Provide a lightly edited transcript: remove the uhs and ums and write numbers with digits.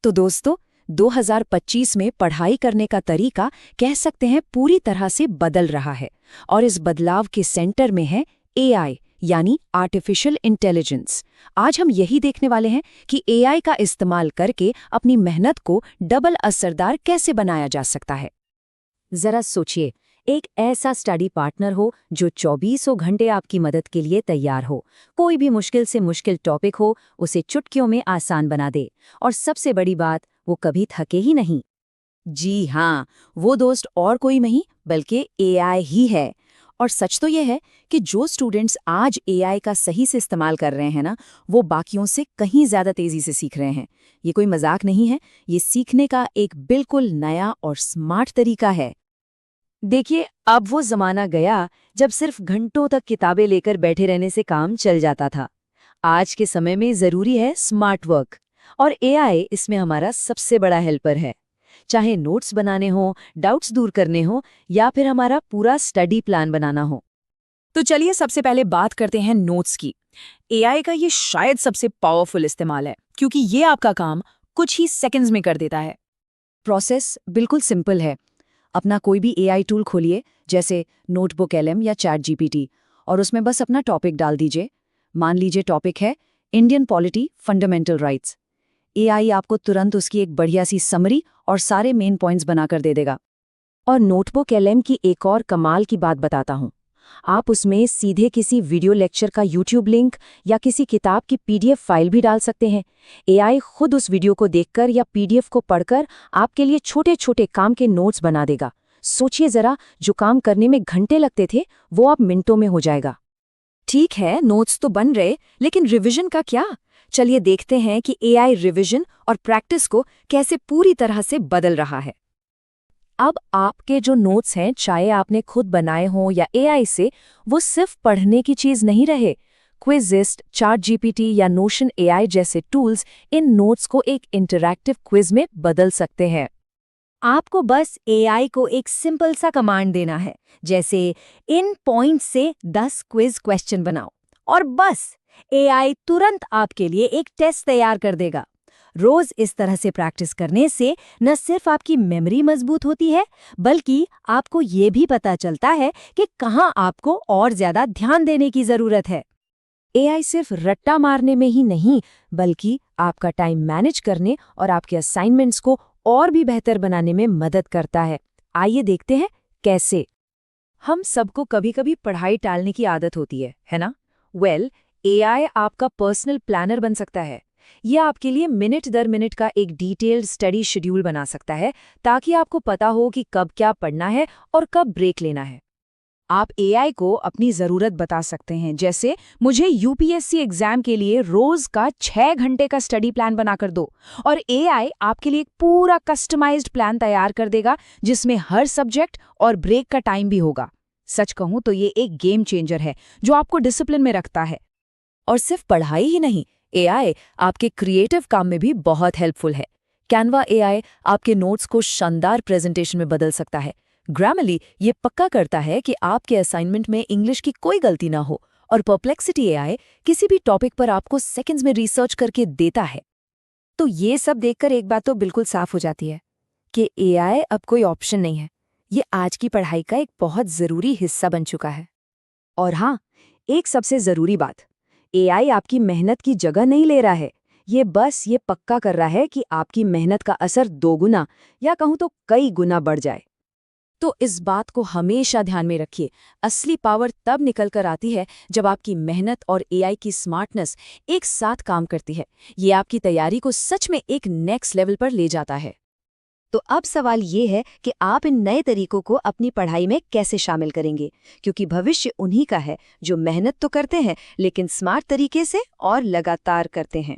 तो दोस्तों 2025 में पढ़ाई करने का तरीका कह सकते हैं पूरी तरह से बदल रहा है और इस बदलाव के सेंटर में है एआई यानी आर्टिफिशियल इंटेलिजेंस। आज हम यही देखने वाले हैं कि एआई का इस्तेमाल करके अपनी मेहनत को डबल असरदार कैसे बनाया जा सकता है। जरा सोचिए, एक ऐसा स्टडी पार्टनर हो जो 24 घंटे आपकी मदद के लिए तैयार हो, कोई भी मुश्किल से मुश्किल टॉपिक हो उसे चुटकियों में आसान बना दे, और सबसे बड़ी बात, वो कभी थके ही नहीं। जी हाँ, वो दोस्त और कोई नहीं बल्कि एआई ही है। और सच तो ये है कि जो स्टूडेंट्स आज एआई का सही से इस्तेमाल कर रहे हैं ना, वो बाकियों से कहीं ज़्यादा तेज़ी से सीख रहे हैं। ये कोई मजाक नहीं है, ये सीखने का एक बिल्कुल नया और स्मार्ट तरीका है। देखिए, अब वो जमाना गया जब सिर्फ घंटों तक किताबें लेकर बैठे रहने से काम चल जाता था। आज के समय में ज़रूरी है स्मार्ट वर्क, और एआई इसमें हमारा सबसे बड़ा हेल्पर है। चाहे नोट्स बनाने हो, डाउट्स दूर करने हो, या फिर हमारा पूरा स्टडी प्लान बनाना हो। तो चलिए सबसे पहले बात करते हैं नोट्स की। एआई का ये शायद सबसे पावरफुल इस्तेमाल है, क्योंकि ये आपका काम कुछ ही सेकंड्स में कर देता है। प्रोसेस बिल्कुल सिंपल है। अपना कोई भी एआई टूल खोलिए, जैसे नोटबुक एलएम या चैट जीपीटी, और उसमें बस अपना टॉपिक डाल दीजिए। मान लीजिए टॉपिक है Indian polity fundamental rights. AI आपको तुरंत उसकी एक बढ़िया सी समरी और सारे मेन पॉइंट्स बनाकर दे देगा। और नोटबुक एलएम की एक और कमाल की बात बताता हूँ। आप उसमें सीधे किसी वीडियो लेक्चर का यूट्यूब लिंक या किसी किताब की पीडीएफ फाइल भी डाल सकते हैं। एआई खुद उस वीडियो को देखकर या पीडीएफ को पढ़कर आपके लिए छोटे छोटे काम के नोट्स बना देगा। सोचिए जरा, जो काम करने में घंटे लगते थे वो अब मिनटों में हो जाएगा। ठीक है, नोट्स तो बन रहे, लेकिन रिवीजन का क्या? चलिए देखते हैं कि एआई रिवीजन और प्रैक्टिस को कैसे पूरी तरह से बदल रहा है। अब आपके जो नोट्स हैं, चाहे आपने खुद बनाए हों या एआई से, वो सिर्फ पढ़ने की चीज नहीं रहे। क्विजिस्ट, चैट जीपीटी या नोशन एआई जैसे टूल्स इन नोट्स को एक इंटरैक्टिव क्विज में बदल सकते हैं। आपको बस एआई को एक सिंपल सा कमांड देना है, जैसे इन पॉइंट से 10 क्विज क्वेश्चन बनाओ, और बस एआई तुरंत आपके लिए एक टेस्ट तैयार कर देगा। रोज इस तरह से प्रैक्टिस करने से न सिर्फ आपकी मेमोरी मजबूत होती है, बल्कि आपको ये भी पता चलता है कि कहाँ आपको और ज्यादा ध्यान देने की जरूरत है। एआई सिर्फ रट्टा मारने में ही नहीं, बल्कि आपका टाइम मैनेज करने और आपके असाइनमेंट्स को और भी बेहतर बनाने में मदद करता है। आइए देखते हैं कैसे। हम सबको कभी कभी पढ़ाई टालने की आदत होती है ना? एआई आपका पर्सनल प्लानर बन सकता है। यह आपके लिए मिनट दर मिनट का एक डिटेल्ड स्टडी शेड्यूल बना सकता है, ताकि आपको पता हो कि कब क्या पढ़ना है और कब ब्रेक लेना है। आप एआई को अपनी ज़रूरत बता सकते हैं, जैसे मुझे यूपीएससी एग्जाम के लिए रोज का 6 घंटे का स्टडी प्लान बनाकर दो, और एआई आपके लिए एक पूरा कस्टमाइज्ड प्लान तैयार कर देगा, जिसमें हर सब्जेक्ट और ब्रेक का टाइम भी होगा। सच कहूं तो ये एक गेम चेंजर है जो आपको डिसिप्लिन में रखता है। और सिर्फ पढ़ाई ही नहीं, एआई आपके क्रिएटिव काम में भी बहुत हेल्पफुल है। कैनवा एआई आपके नोट्स को शानदार प्रेजेंटेशन में बदल सकता है। ग्रामरली ये पक्का करता है कि आपके असाइनमेंट में इंग्लिश की कोई गलती ना हो, और परप्लेक्सिटी एआई किसी भी टॉपिक पर आपको सेकंड्स में रिसर्च करके देता है। तो ये सब देखकर एक बात तो बिल्कुल साफ हो जाती है कि एआई अब कोई ऑप्शन नहीं है, ये आज की पढ़ाई का एक बहुत ज़रूरी हिस्सा बन चुका है। और हाँ, एक सबसे ज़रूरी बात, एआई आपकी मेहनत की जगह नहीं ले रहा है। ये बस ये पक्का कर रहा है कि आपकी मेहनत का असर 2 गुना या कहूँ तो कई गुना बढ़ जाए। तो इस बात को हमेशा ध्यान में रखिए, असली पावर तब निकल कर आती है जब आपकी मेहनत और एआई की स्मार्टनेस एक साथ काम करती है। ये आपकी तैयारी को सच में एक नेक्स्ट लेवल पर ले जाता है। तो अब सवाल ये है कि आप इन नए तरीकों को अपनी पढ़ाई में कैसे शामिल करेंगे, क्योंकि भविष्य उन्हीं का है जो मेहनत तो करते हैं, लेकिन स्मार्ट तरीके से और लगातार करते हैं।